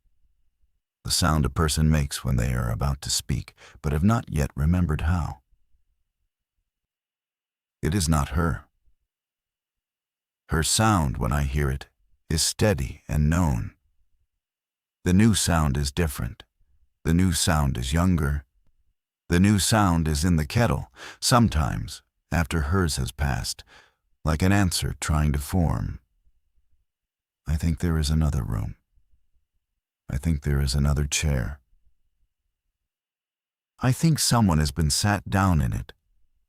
The sound a person makes when they are about to speak, but have not yet remembered how. It is not her. Her sound, when I hear it, is steady and known. The new sound is different. The new sound is younger. The new sound is in the kettle, sometimes, after hers has passed, like an answer trying to form. I think there is another room. I think there is another chair. I think someone has been sat down in it,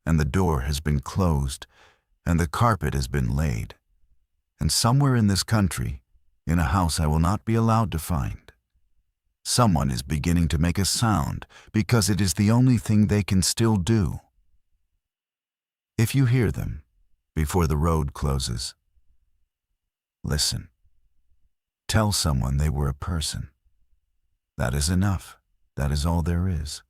and the door has been closed, and the carpet has been laid. And somewhere in this country, in a house I will not be allowed to find, someone is beginning to make a sound because it is the only thing they can still do. If you hear them before the road closes, listen. Tell someone they were a person. That is enough. That is all there is.